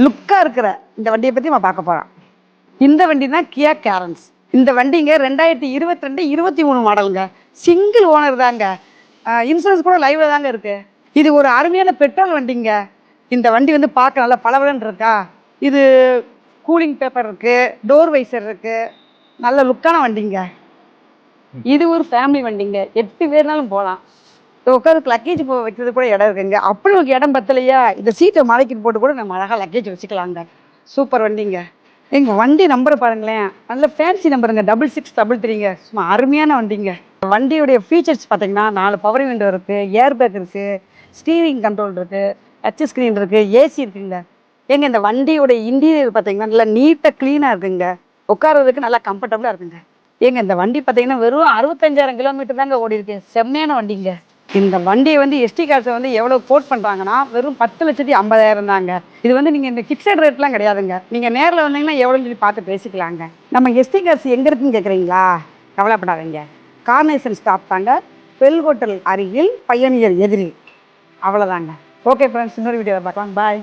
லுக்காக இருக்கிற இந்த வண்டியை பற்றி நம்ம பார்க்க போகிறோம். இந்த வண்டி தான் கியா கேரன்ஸ். இந்த வண்டிங்க 2022 23 மாடலுங்க. சிங்கிள் ஓனர் தாங்க. இன்சூரன்ஸ் கூட லைவ்ல தாங்க இருக்கு. இது ஒரு அருமையான பெட்ரோல் வண்டிங்க. இந்த வண்டி வந்து பார்க்க நல்லா பளபளன்னு இருக்கா. இது கூலிங் பேப்பர் இருக்கு, டோர் வைசர் இருக்கு, நல்ல லுக்கான வண்டிங்க. இது ஒரு ஃபேமிலி வண்டிங்க. 8 பேர்னாலும் போகலாம். உட்காருக்கு லக்கேஜ் வைக்கிறது கூட இடம் இருக்குங்க. அப்படி உங்களுக்கு இடம் பத்தலையா, இந்த சீட்டை மலைக்கிட்டு போட்டு கூட நம்ம அழகாக லக்கேஜ் வச்சுக்கலாங்க. சூப்பர் வண்டிங்க. எங்கள் வண்டி நம்பரை பாருங்களேன், நல்ல ஃபேன்சி நம்பருங்க. 6633ங்க. சும்மா அருமையான வண்டிங்க. வண்டியுடைய ஃபீச்சர்ஸ் பார்த்தீங்கன்னா 4 பவர் விண்டோ இருக்குது, ஏர் பேக் இருக்குது, ஸ்டீரிங் கண்ட்ரோல் இருக்குது, டச் ஸ்க்ரீன் இருக்குது, ஏசி இருக்குங்க. ஏங்க இந்த வண்டியோட இன்டீரியர் பார்த்தீங்கன்னா நல்லா நீட்டாக க்ளீனாக இருக்குங்க. உட்காரதுக்கு நல்லா கம்ஃபர்டபுளாக இருக்குங்க. ஏங்க இந்த வண்டி பார்த்தீங்கன்னா வெறும் 65,000 கிலோமீட்டர் தாங்க ஓடி இருக்கு. செம்மையான வண்டிங்க. இந்த வண்டியை வந்து எஸ்டி காசை வந்து எவ்வளோ கோட் பண்ணுறாங்கன்னா வெறும் 10,50,000 தாங்க. இது வந்து நீங்கள் இந்த ஃபிக்ஸட் ரேட்லாம் கிடையாதுங்க. நீங்கள் நேரில் வந்தீங்கன்னா எவ்வளோன்னு சொல்லி பார்த்து பேசிக்கலாங்க. நம்ம எஸ்டி காசு எங்கே இருக்குன்னு கேட்குறீங்களா? கவலைப்படாதீங்க. கார்னேஷன் ஸ்டாப் தாங்க, பெல் ஹோட்டல் அருகில், பையனியர் எதிரில். அவ்வளோதாங்க. ஓகே ஃப்ரெண்ட்ஸ், இன்னொரு வீடியோவில் பார்க்கலாம். பாய்.